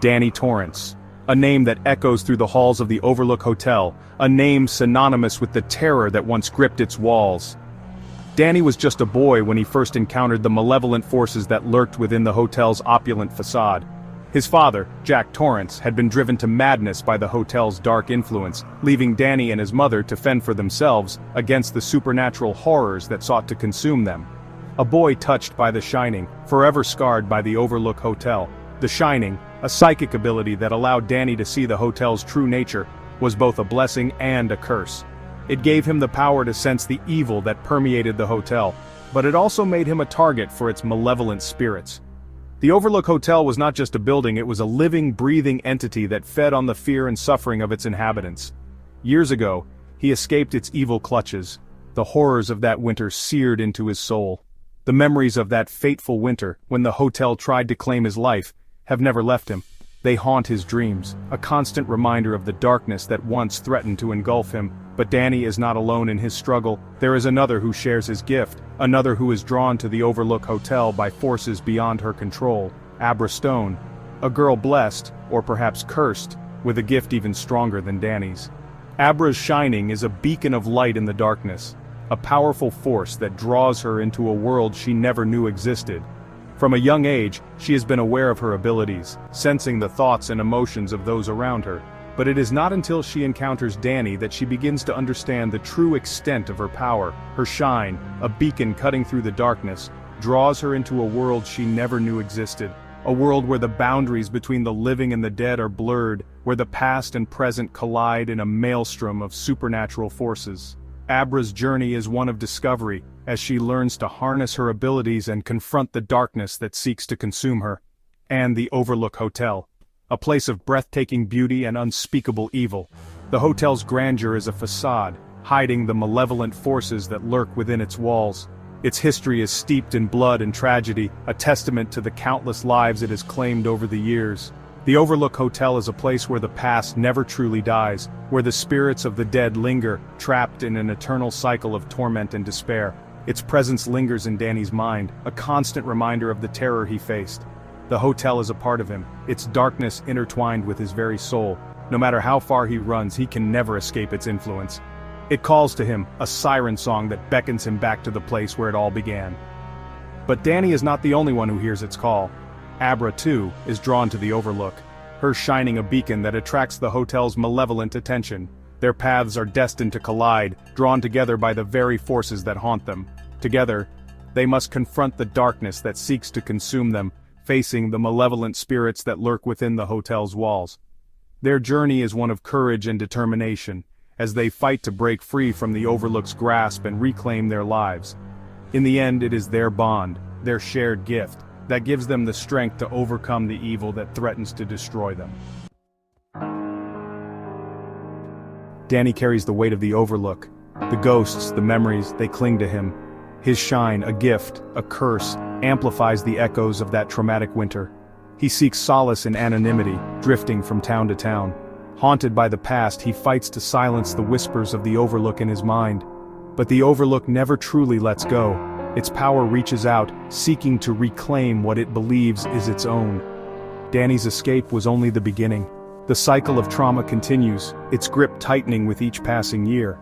Danny Torrance. A name that echoes through the halls of the Overlook Hotel, a name synonymous with the terror that once gripped its walls. Danny was just a boy when he first encountered the malevolent forces that lurked within the hotel's opulent facade. His father, Jack Torrance, had been driven to madness by the hotel's dark influence, leaving Danny and his mother to fend for themselves against the supernatural horrors that sought to consume them. A boy touched by the Shining, forever scarred by the Overlook Hotel. The Shining, a psychic ability that allowed Danny to see the hotel's true nature, was both a blessing and a curse. It gave him the power to sense the evil that permeated the hotel, but it also made him a target for its malevolent spirits. The Overlook Hotel was not just a building, it was a living, breathing entity that fed on the fear and suffering of its inhabitants. Years ago, he escaped its evil clutches. The horrors of that winter seared into his soul. The memories of that fateful winter, when the hotel tried to claim his life, have never left him. They haunt his dreams, a constant reminder of the darkness that once threatened to engulf him. But Danny is not alone in his struggle. There is another who shares his gift, another who is drawn to the Overlook Hotel by forces beyond her control, Abra Stone, a girl blessed, or perhaps cursed, with a gift even stronger than Danny's. Abra's Shining is a beacon of light in the darkness, a powerful force that draws her into a world she never knew existed. From a young age, she has been aware of her abilities, sensing the thoughts and emotions of those around her. But it is not until she encounters Danny that she begins to understand the true extent of her power. Her shine, a beacon cutting through the darkness, draws her into a world she never knew existed. A world where the boundaries between the living and the dead are blurred, where the past and present collide in a maelstrom of supernatural forces. Abra's journey is one of discovery, as she learns to harness her abilities and confront the darkness that seeks to consume her. And the Overlook Hotel, a place of breathtaking beauty and unspeakable evil. The hotel's grandeur is a facade, hiding the malevolent forces that lurk within its walls. Its history is steeped in blood and tragedy, a testament to the countless lives it has claimed over the years. The Overlook Hotel is a place where the past never truly dies, where the spirits of the dead linger, trapped in an eternal cycle of torment and despair. Its presence lingers in Danny's mind, a constant reminder of the terror he faced. The hotel is a part of him, its darkness intertwined with his very soul. No matter how far he runs, he can never escape its influence. It calls to him, a siren song that beckons him back to the place where it all began. But Danny is not the only one who hears its call. Abra, too, is drawn to the Overlook, her shining a beacon that attracts the hotel's malevolent attention. Their paths are destined to collide, drawn together by the very forces that haunt them. Together, they must confront the darkness that seeks to consume them, facing the malevolent spirits that lurk within the hotel's walls. Their journey is one of courage and determination, as they fight to break free from the Overlook's grasp and reclaim their lives. In the end, it is their bond, their shared gift, that gives them the strength to overcome the evil that threatens to destroy them. Danny carries the weight of the Overlook. The ghosts, the memories, they cling to him. His shine, a gift, a curse, amplifies the echoes of that traumatic winter. He seeks solace in anonymity, drifting from town to town. Haunted by the past, he fights to silence the whispers of the Overlook in his mind. But the Overlook never truly lets go. Its power reaches out, seeking to reclaim what it believes is its own. Danny's escape was only the beginning. The cycle of trauma continues, its grip tightening with each passing year.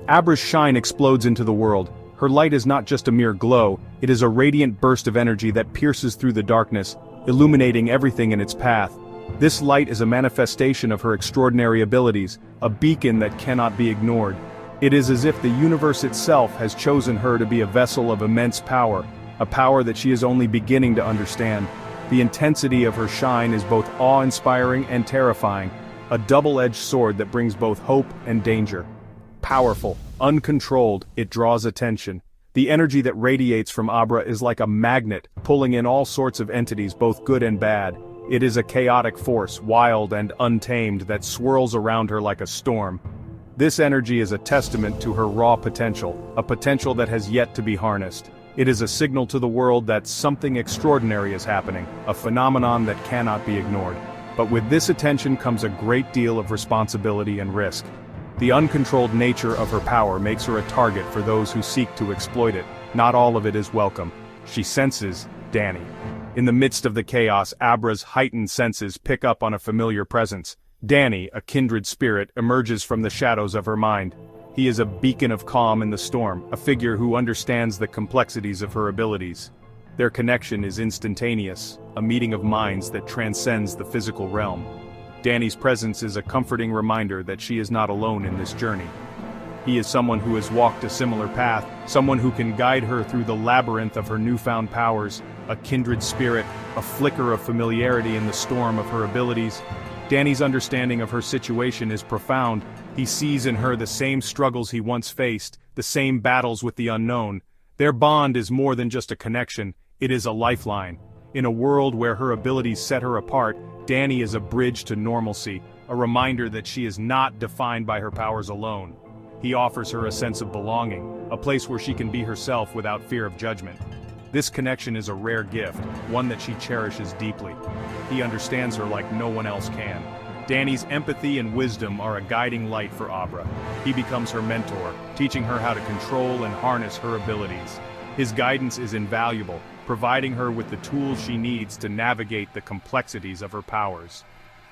Abra's shine explodes into the world. Her light is not just a mere glow, it is a radiant burst of energy that pierces through the darkness, illuminating everything in its path. This light is a manifestation of her extraordinary abilities, a beacon that cannot be ignored. It is as if the universe itself has chosen her to be a vessel of immense power, a power that she is only beginning to understand. The intensity of her shine is both awe-inspiring and terrifying, a double-edged sword that brings both hope and danger. Powerful, uncontrolled, it draws attention. The energy that radiates from Abra is like a magnet, pulling in all sorts of entities, both good and bad. It is a chaotic force, wild and untamed, that swirls around her like a storm. This energy is a testament to her raw potential, a potential that has yet to be harnessed. It is a signal to the world that something extraordinary is happening, a phenomenon that cannot be ignored. But with this attention comes a great deal of responsibility and risk. The uncontrolled nature of her power makes her a target for those who seek to exploit it. Not all of it is welcome. She senses Danny. In the midst of the chaos, Abra's heightened senses pick up on a familiar presence. Danny, a kindred spirit, emerges from the shadows of her mind. He is a beacon of calm in the storm, a figure who understands the complexities of her abilities. Their connection is instantaneous, a meeting of minds that transcends the physical realm. Danny's presence is a comforting reminder that she is not alone in this journey. He is someone who has walked a similar path, someone who can guide her through the labyrinth of her newfound powers, a kindred spirit, a flicker of familiarity in the storm of her abilities. Danny's understanding of her situation is profound. He sees in her the same struggles he once faced, the same battles with the unknown. Their bond is more than just a connection, it is a lifeline. In a world where her abilities set her apart, Danny is a bridge to normalcy, a reminder that she is not defined by her powers alone. He offers her a sense of belonging, a place where she can be herself without fear of judgment. This connection is a rare gift, one that she cherishes deeply. He understands her like no one else can. Danny's empathy and wisdom are a guiding light for Abra. He becomes her mentor, teaching her how to control and harness her abilities. His guidance is invaluable, providing her with the tools she needs to navigate the complexities of her powers.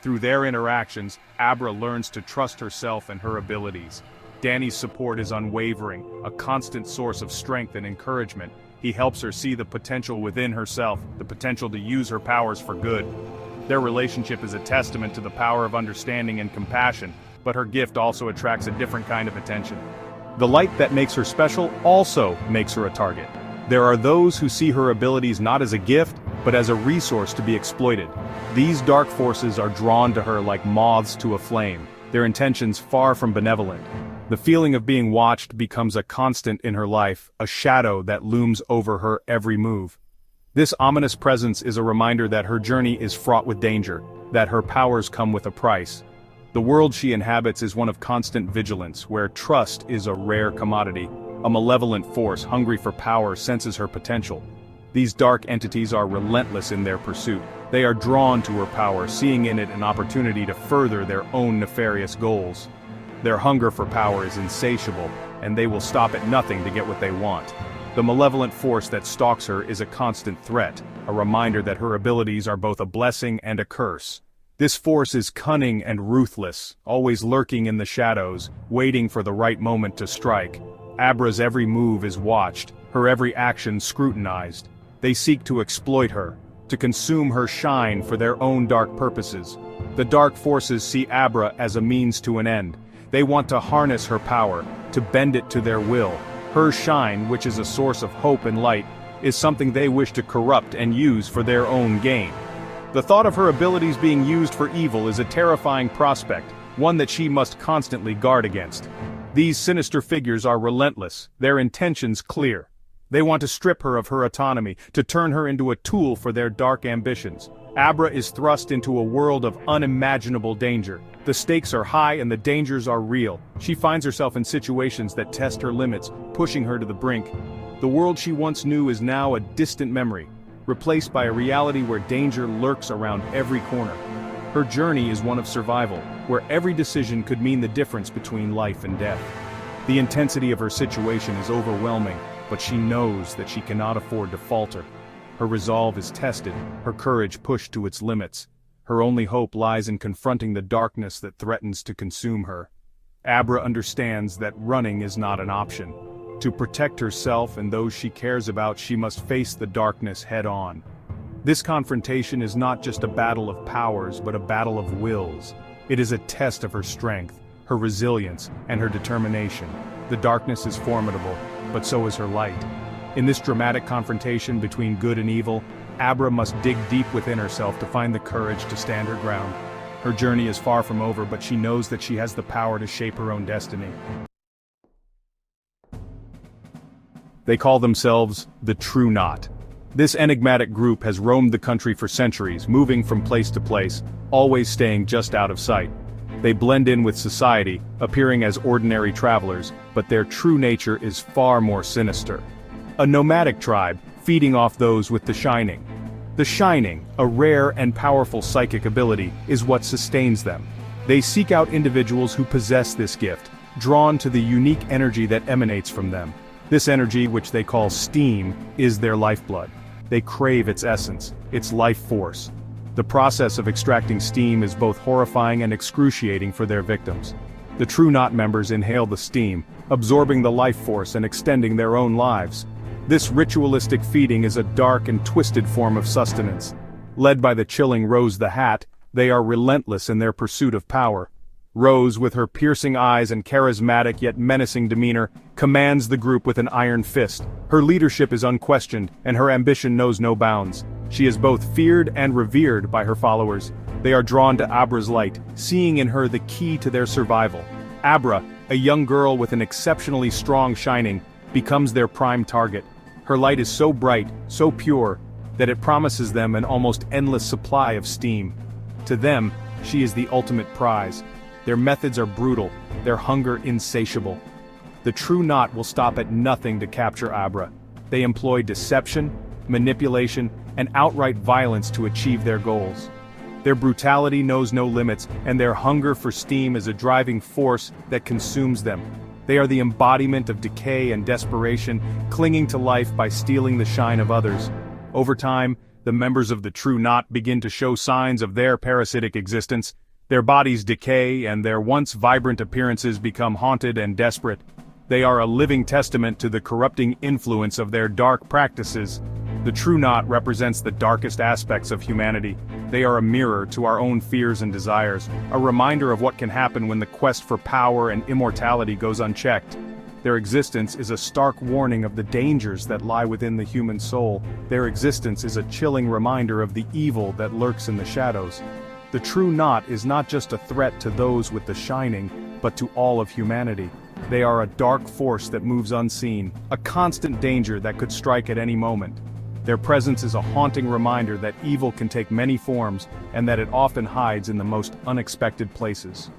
Through their interactions, Abra learns to trust herself and her abilities. Danny's support is unwavering, a constant source of strength and encouragement. He helps her see the potential within herself, the potential to use her powers for good. Their relationship is a testament to the power of understanding and compassion, but her gift also attracts a different kind of attention. The light that makes her special also makes her a target. There are those who see her abilities not as a gift, but as a resource to be exploited. These dark forces are drawn to her like moths to a flame, their intentions far from benevolent. The feeling of being watched becomes a constant in her life, a shadow that looms over her every move. This ominous presence is a reminder that her journey is fraught with danger, that her powers come with a price. The world she inhabits is one of constant vigilance, where trust is a rare commodity. A malevolent force hungry for power senses her potential. These dark entities are relentless in their pursuit. They are drawn to her power, seeing in it an opportunity to further their own nefarious goals. Their hunger for power is insatiable, and they will stop at nothing to get what they want. The malevolent force that stalks her is a constant threat, a reminder that her abilities are both a blessing and a curse. This force is cunning and ruthless, always lurking in the shadows, waiting for the right moment to strike. Abra's every move is watched, her every action scrutinized. They seek to exploit her, to consume her shine for their own dark purposes. The dark forces see Abra as a means to an end. They want to harness her power, to bend it to their will. Her shine, which is a source of hope and light, is something they wish to corrupt and use for their own gain. The thought of her abilities being used for evil is a terrifying prospect, one that she must constantly guard against. These sinister figures are relentless, their intentions clear. They want to strip her of her autonomy, to turn her into a tool for their dark ambitions. Abra is thrust into a world of unimaginable danger. The stakes are high and the dangers are real. She finds herself in situations that test her limits, pushing her to the brink. The world she once knew is now a distant memory, replaced by a reality where danger lurks around every corner. Her journey is one of survival, where every decision could mean the difference between life and death. The intensity of her situation is overwhelming, but she knows that she cannot afford to falter. Her resolve is tested, her courage pushed to its limits. Her only hope lies in confronting the darkness that threatens to consume her. Abra understands that running is not an option. To protect herself and those she cares about, she must face the darkness head-on. This confrontation is not just a battle of powers, but a battle of wills. It is a test of her strength, her resilience, and her determination. The darkness is formidable, but so is her light. In this dramatic confrontation between good and evil, Abra must dig deep within herself to find the courage to stand her ground. Her journey is far from over, but she knows that she has the power to shape her own destiny. They call themselves the True Knot. This enigmatic group has roamed the country for centuries, moving from place to place, always staying just out of sight. They blend in with society, appearing as ordinary travelers, but their true nature is far more sinister. A nomadic tribe, feeding off those with the Shining. The Shining, a rare and powerful psychic ability, is what sustains them. They seek out individuals who possess this gift, drawn to the unique energy that emanates from them. This energy, which they call steam, is their lifeblood. They crave its essence, its life force. The process of extracting steam is both horrifying and excruciating for their victims. The True Knot members inhale the steam, absorbing the life force and extending their own lives. This ritualistic feeding is a dark and twisted form of sustenance. Led by the chilling Rose the Hat, they are relentless in their pursuit of power. Rose, with her piercing eyes and charismatic yet menacing demeanor, commands the group with an iron fist. Her leadership is unquestioned, and her ambition knows no bounds. She is both feared and revered by her followers. They are drawn to Abra's light, seeing in her the key to their survival. Abra, a young girl with an exceptionally strong shining, becomes their prime target. Her light is so bright, so pure, that it promises them an almost endless supply of steam. To them, she is the ultimate prize. Their methods are brutal, their hunger insatiable. The True Knot will stop at nothing to capture Abra. They employ deception, manipulation, and outright violence to achieve their goals. Their brutality knows no limits, and their hunger for steam is a driving force that consumes them. They are the embodiment of decay and desperation, clinging to life by stealing the shine of others. Over time, the members of the True Knot begin to show signs of their parasitic existence. Their bodies decay, and their once vibrant appearances become haunted and desperate. They are a living testament to the corrupting influence of their dark practices. The True Knot represents the darkest aspects of humanity. They are a mirror to our own fears and desires, a reminder of what can happen when the quest for power and immortality goes unchecked. Their existence is a stark warning of the dangers that lie within the human soul. Their existence is a chilling reminder of the evil that lurks in the shadows. The True Knot is not just a threat to those with the shining, but to all of humanity. They are a dark force that moves unseen, a constant danger that could strike at any moment. Their presence is a haunting reminder that evil can take many forms, and that it often hides in the most unexpected places.